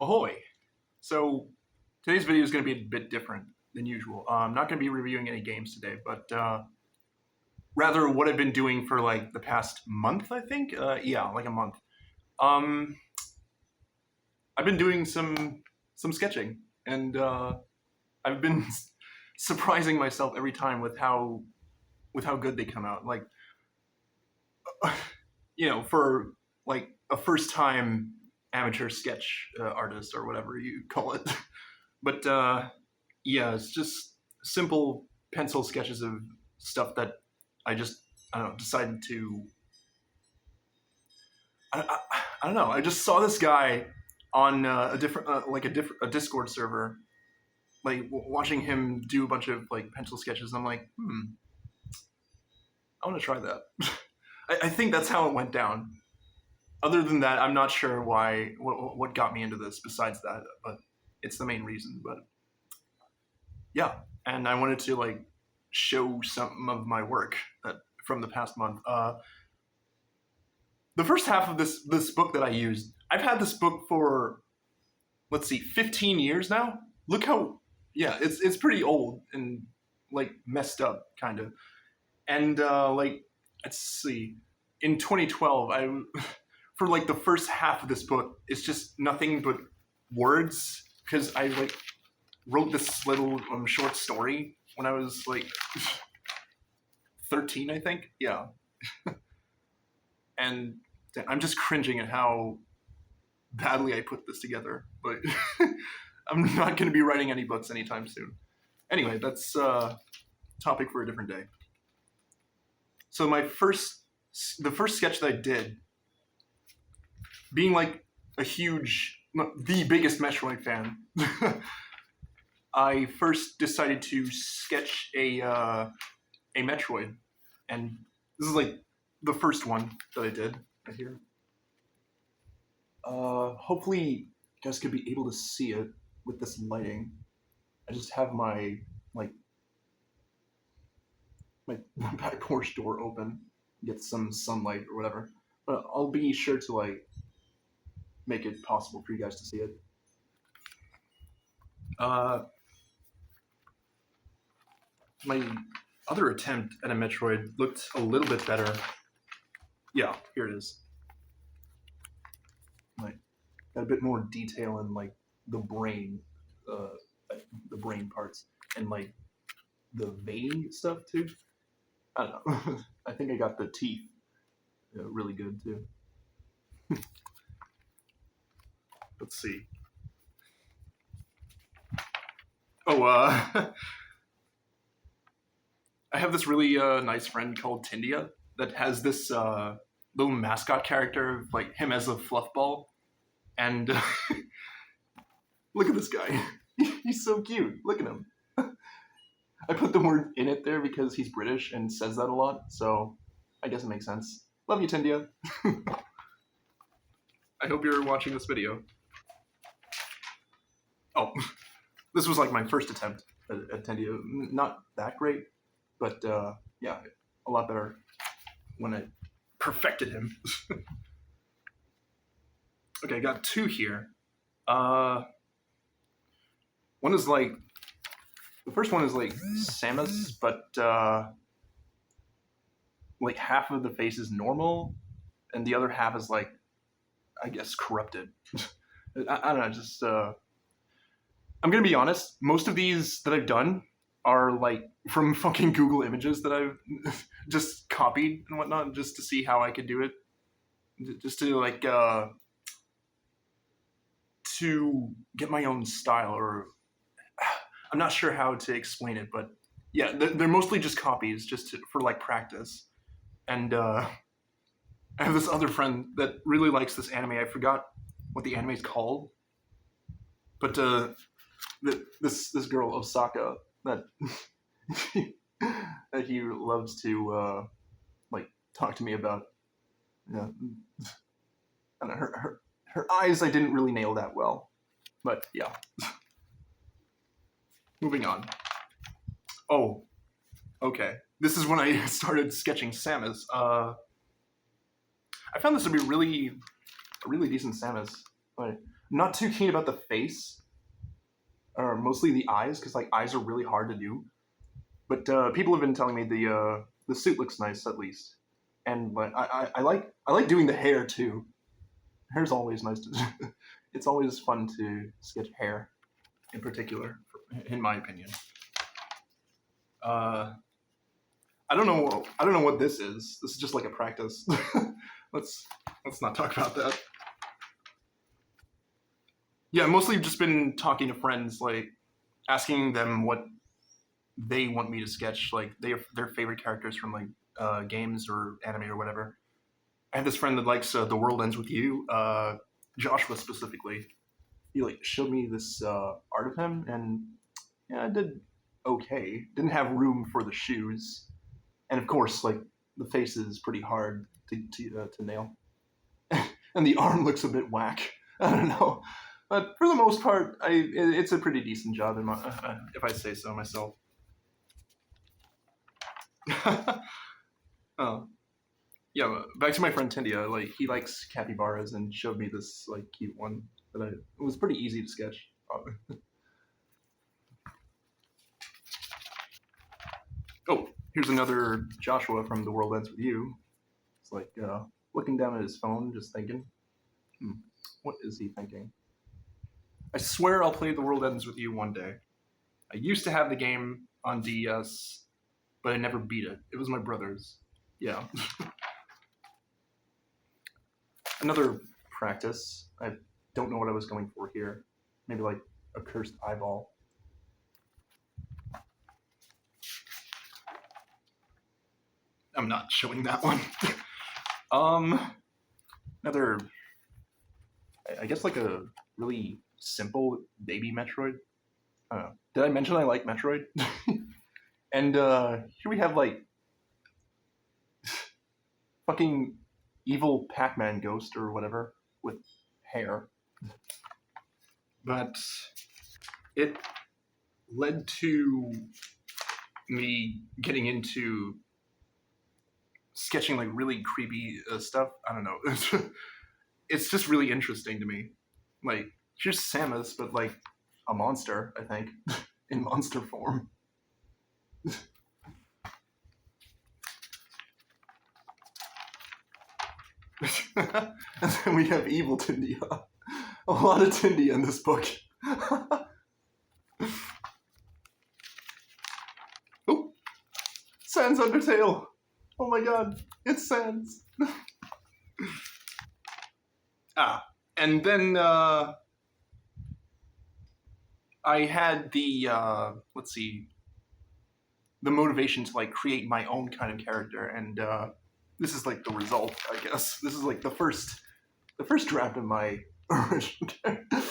Ahoy! So today's video is going to be a bit different than usual. I'm not going to be reviewing any games today, but rather what I've been doing for like the past month, I think. Yeah, like a month. I've been doing some sketching, and I've been surprising myself every time with how good they come out. Like, for like a first time amateur sketch artist or whatever you call it. But yeah, it's just simple pencil sketches of stuff that I don't know, decided to. I don't know. I just saw this guy on a Discord server, like watching him do a bunch of like pencil sketches. I'm like, I want to try that. I think that's how it went down. Other than that, I'm not sure what got me into this besides that, but it's the main reason. But yeah, and I wanted to like show some of my work from the past month. The first half of this book that I used, I've had this book for, let's see, 15 years now. Look how, yeah, it's pretty old and like messed up kind of. And like, let's see, in 2012, for like the first half of this book, it's just nothing but words, because I like wrote this little short story when I was like 13, I think. Yeah. And I'm just cringing at how badly I put this together, but I'm not going to be writing any books anytime soon. Anyway, that's a topic for a different day. So the first sketch that I did, being like the biggest Metroid fan, I first decided to sketch a Metroid, and this is like the first one that I did right here. Hopefully you guys could be able to see it with this lighting. I just have my back porch door open, get some sunlight or whatever. But I'll be sure to like make it possible for you guys to see it. My other attempt at a Metroid looked a little bit better. Yeah, here it is. Like, got a bit more detail in like the brain parts, and like the vein stuff too. I don't know. I think I got the teeth really good too. Let's see. Oh, I have this really nice friend called Tindia that has this little mascot character of like him as a fluff ball, and look at this guy. He's so cute. Look at him. I put the word "in" it there because he's British and says that a lot, so I guess it makes sense. Love you, Tindia. I hope you're watching this video. Oh, this was like my first attempt at Tindia. Not that great, but yeah, a lot better when I perfected him. Okay, I got two here. One is like, the first one is like Samus, but like half of the face is normal, and the other half is like, I guess, corrupted. I don't know, just I'm gonna be honest, most of these that I've done are like from fucking Google Images that I've just copied and whatnot, just to see how I could do it. Just to like to get my own style, or I'm not sure how to explain it, but yeah, they're mostly just copies, just for like practice. And I have this other friend that really likes this anime. I forgot what the anime is called, but this girl Osaka that that he loves to like talk to me about. Yeah, I don't know, her eyes I didn't really nail that well, but yeah. Moving on. Oh, okay. This is when I started sketching Samus. I found this to be a really decent Samus. But Not too keen about the face, or mostly the eyes, because like eyes are really hard to do. But people have been telling me the suit looks nice at least, and like I like doing the hair too. Hair's always nice to. It's always fun to sketch hair, in particular, in my opinion. Uh, I don't know. I don't know what this is. This is just like a practice. let's let's not talk about that. Yeah, mostly just been talking to friends, like asking them what they want me to sketch, like their favorite characters from like games or anime or whatever. I have this friend that likes The World Ends with You, Joshua specifically. He like showed me this art of him, and yeah, I did okay. Didn't have room for the shoes, and of course, like the face is pretty hard to nail, and the arm looks a bit whack. I don't know, but for the most part, it's a pretty decent job in my, if I say so myself. Oh, yeah, back to my friend Tindia. Like he likes capybaras and showed me this like cute one that it was pretty easy to sketch. Oh, here's another Joshua from The World Ends with You. It's like looking down at his phone, just thinking, what is he thinking? I swear I'll play The World Ends with You one day. I used to have the game on DS, but I never beat it. It was my brother's. Yeah. Another practice. I don't know what I was going for here. Maybe like a cursed eyeball. I'm not showing that one. Another, I guess like a really simple baby Metroid. I don't know. Did I mention I like Metroid? And here we have like fucking evil Pac-Man ghost or whatever with hair. But it led to me getting into sketching like really creepy stuff. I don't know. It's just really interesting to me. Like here's Samus, but like a monster, I think, in monster form. And then we have evil Tindia. A lot of Tindia in this book. Oh, Sans Undertale. Oh my god, it's Sans. And then I had the let's see, the motivation to like create my own kind of character, and this is like the result, I guess. This is like the first draft of my original character.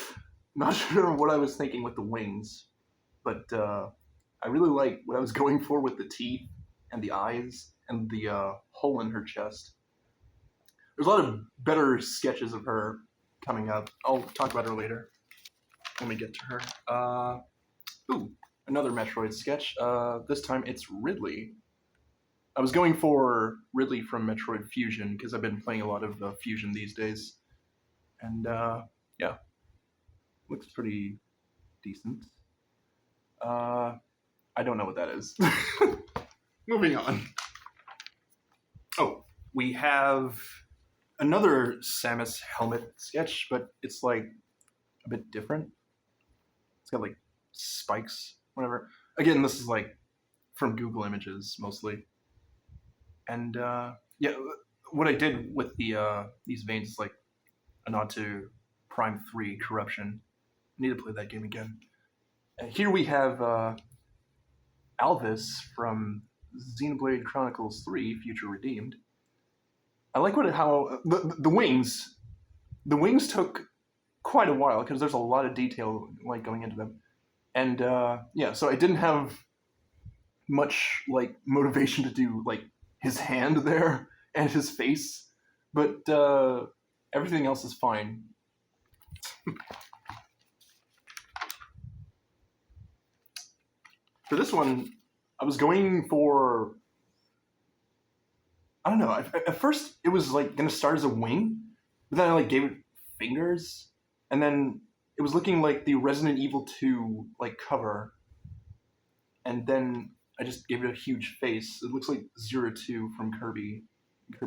Not sure what I was thinking with the wings, but I really like what I was going for with the teeth and the eyes and the hole in her chest. There's a lot of better sketches of her coming up. I'll talk about her later when we get to her. Ooh, another Metroid sketch. This time it's Ridley. I was going for Ridley from Metroid Fusion because I've been playing a lot of Fusion these days. And yeah, looks pretty decent. I don't know what that is. Moving on. Oh, we have another Samus helmet sketch, but it's like a bit different. It's got like spikes, whatever. Again, this is like from Google Images mostly. And yeah, what I did with these veins is like a nod to Prime 3 Corruption. I need to play that game again. And here we have Alvis from Xenoblade Chronicles 3 Future Redeemed. I like how the wings. The wings took quite a while because there's a lot of detail like going into them, and yeah, so I didn't have much like motivation to do like his hand there and his face, but everything else is fine. For this one, I was going for, I don't know. At first, it was like gonna start as a wing, but then I like gave it fingers, and then it was looking like the Resident Evil 2 like cover, and then I just gave it a huge face. It looks like Zero Two from Kirby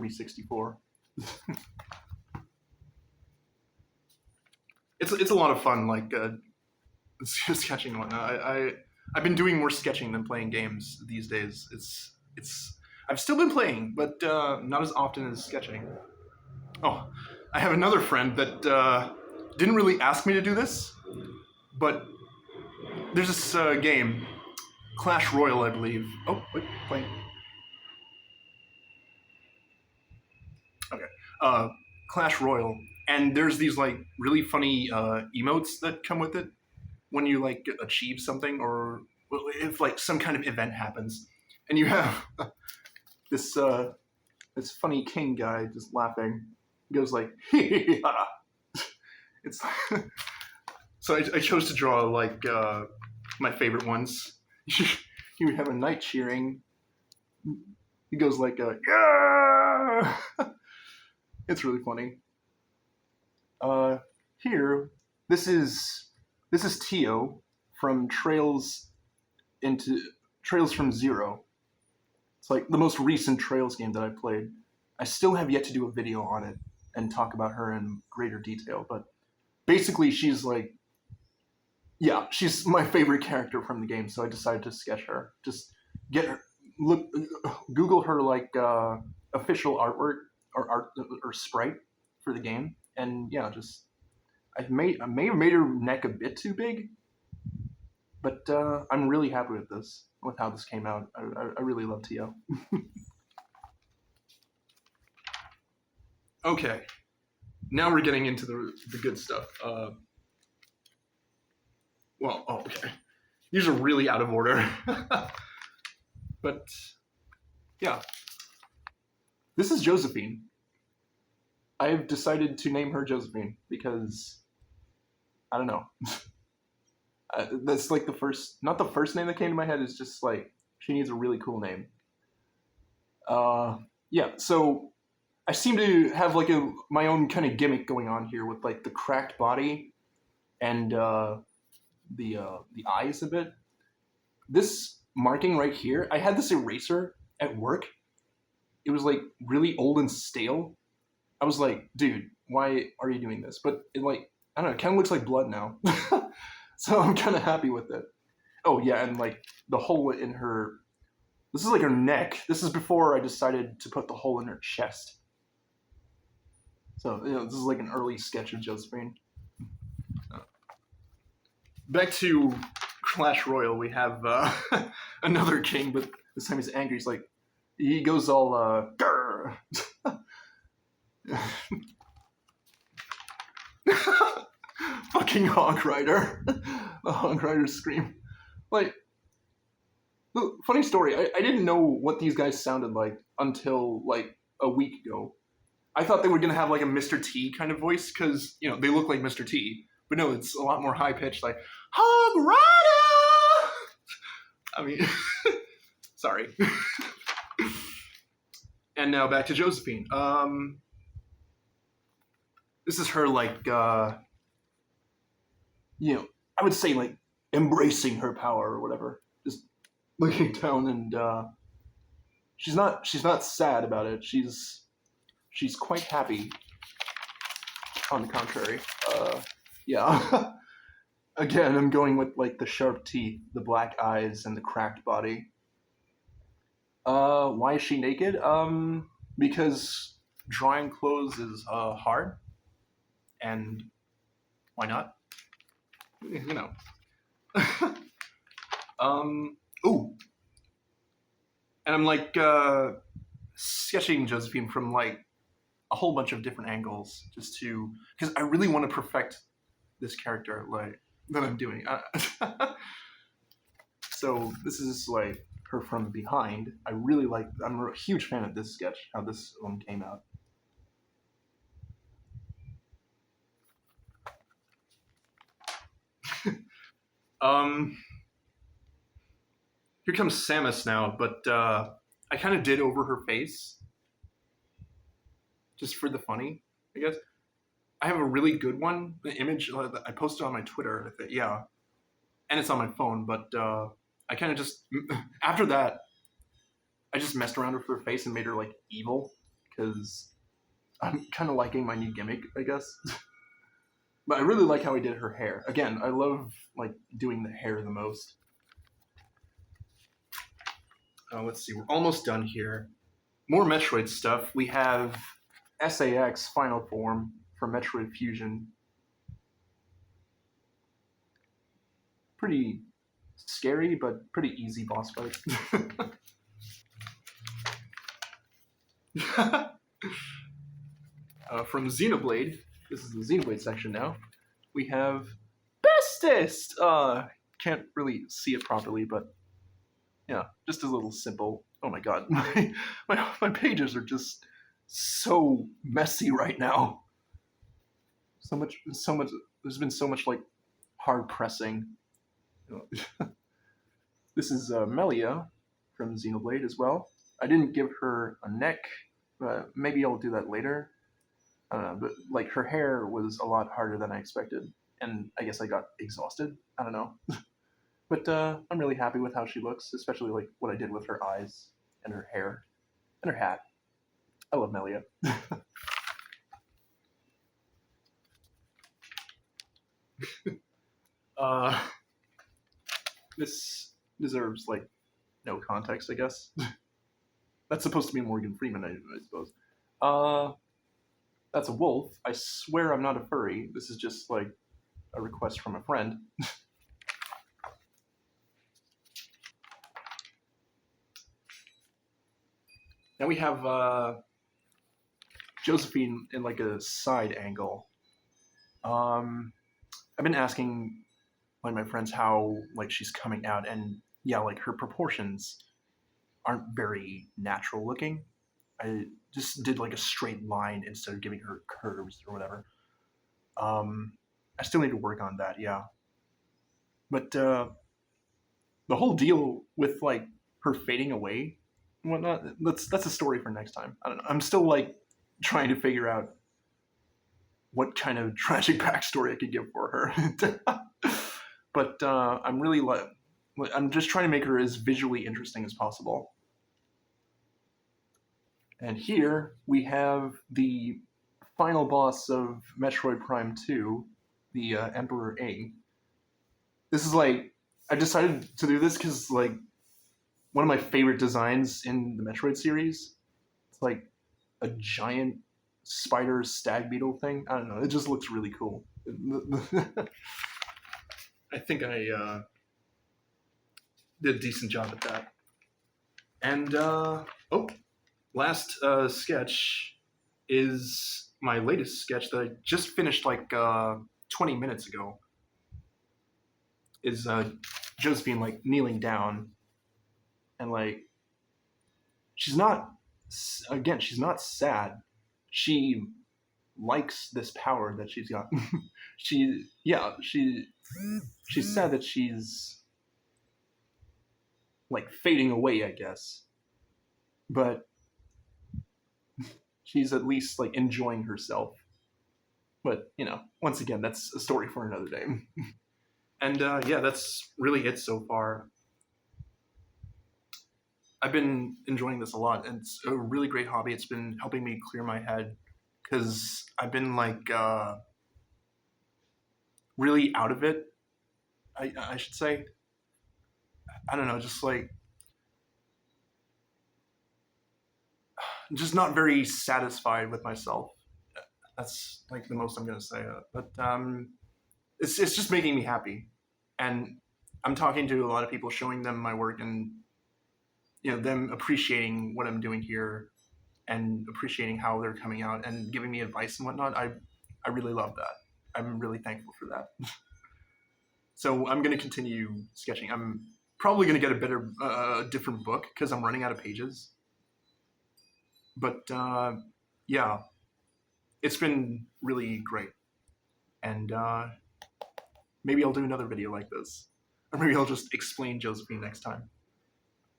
64. It's a lot of fun, like sketching and whatnot. I've been doing more sketching than playing games these days. It's I've still been playing, but not as often as sketching. Oh, I have another friend that didn't really ask me to do this, but there's this game, Clash Royale, I believe. Oh, wait, playing. Okay. Clash Royale, and there's these like really funny emotes that come with it when you like achieve something, or if like some kind of event happens, and you have this this funny king guy just laughing. He goes like, it's so I chose to draw like my favorite ones. You would have a knight cheering. He goes like, yeah. It's really funny. Here, this is Tio from Trails from Zero. It's like the most recent Trails game that I played. I still have yet to do a video on it and talk about her in greater detail, but basically she's like, yeah, she's my favorite character from the game, so I decided to sketch her. Just get her, Google her like official artwork or sprite for the game, and yeah, just I may have made her neck a bit too big, but I'm really happy with how this came out. I really love Tio. Okay, now we're getting into the good stuff. Okay. These are really out of order. But, yeah. This is Josephine. I've decided to name her Josephine because, I don't know. That's like not the first name that came to my head, it's just like, she needs a really cool name. Yeah, so I seem to have like my own kind of gimmick going on here with like the cracked body and the eyes a bit. This marking right here, I had this eraser at work. It was like really old and stale. I was like, dude, why are you doing this? But it like, I don't know, it kind of looks like blood now. So I'm kind of happy with it. Oh yeah, and like the hole in her, this is like her neck. This is before I decided to put the hole in her chest. So, this is like an early sketch of Josephine. Back to Clash Royale, we have another king, but this time he's angry. He's like, he goes all, grrr. Fucking Hog Rider. The Hog Rider scream. Like, funny story, I didn't know what these guys sounded like until like a week ago. I thought they were gonna have like a Mr. T kind of voice, because, they look like Mr. T. But no, it's a lot more high-pitched, like, Hog Rider! I mean, sorry. And now back to Josephine. This is her, like, I would say, like, embracing her power or whatever. Just looking down, and she's not sad about it. She's quite happy, on the contrary. Yeah. Again, I'm going with like the sharp teeth, the black eyes, and the cracked body. Why is she naked? Because drawing clothes is hard, and why not? Ooh. And I'm like sketching Josephine from like a whole bunch of different angles, just because I really want to perfect this character like that I'm doing. So this is like her from behind. I'm a huge fan of this sketch, how this one came out. Here comes Samus now, but I kind of did over her face, just for the funny, I guess. I have a really good one, the image that I posted on my Twitter. Yeah, and it's on my phone. But I kind of just after that, I just messed around with her face and made her like evil because I'm kind of liking my new gimmick, I guess. But I really like how he did her hair. Again, I love like doing the hair the most. Let's see, we're almost done here. More Metroid stuff. We have SA-X Final Form from Metroid Fusion. Pretty scary, but pretty easy boss fight. From Xenoblade, this is the Xenoblade section now, we have Bestest! Can't really see it properly, but yeah, just a little simple. Oh my god, my pages are just so messy right now. So much, there's been so much like hard pressing. This is Melia from Xenoblade as well. I didn't give her a neck, but maybe I'll do that later. But like her hair was a lot harder than I expected, and I guess I got exhausted. I don't know. But I'm really happy with how she looks, especially like what I did with her eyes and her hair and her hat. I love Melia. This deserves like no context, I guess. That's supposed to be Morgan Freeman, I suppose. That's a wolf. I swear I'm not a furry. This is just like a request from a friend. Now we have Josephine in like a side angle. I've been asking like my friends how like she's coming out, and yeah, like her proportions aren't very natural looking. I just did like a straight line instead of giving her curves or whatever. I still need to work on that, yeah. But the whole deal with like her fading away and whatnot, that's a story for next time. I don't know. I'm still like trying to figure out what kind of tragic backstory I could give for her. But I'm really like, I'm just trying to make her as visually interesting as possible. And here we have the final boss of Metroid Prime 2, the Emperor A. This is like, I decided to do this because like one of my favorite designs in the Metroid series. It's like a giant spider stag beetle thing. I don't know. It just looks really cool. I think I did a decent job at that. And last sketch is my latest sketch that I just finished like 20 minutes ago. Is Josephine like kneeling down, and like she's not sad. She likes this power that she's got. She's sad that she's like fading away, I guess. But she's at least like enjoying herself. But you know, once again, that's a story for another day. And yeah, that's really it so far. I've been enjoying this a lot, and it's a really great hobby. It's been helping me clear my head because I've been like really out of it. I should say. I don't know, just like just not very satisfied with myself. That's like the most I'm gonna say. But it's just making me happy, and I'm talking to a lot of people, showing them my work, and you know them appreciating what I'm doing here, and appreciating how they're coming out and giving me advice and whatnot. I really love that. I'm really thankful for that. So I'm gonna continue sketching. I'm probably gonna get a better, different book because I'm running out of pages. But yeah, it's been really great, and maybe I'll do another video like this, or maybe I'll just explain Josephine next time.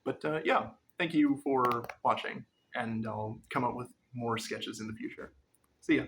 But yeah, thank you for watching, and I'll come up with more sketches in the future. See ya.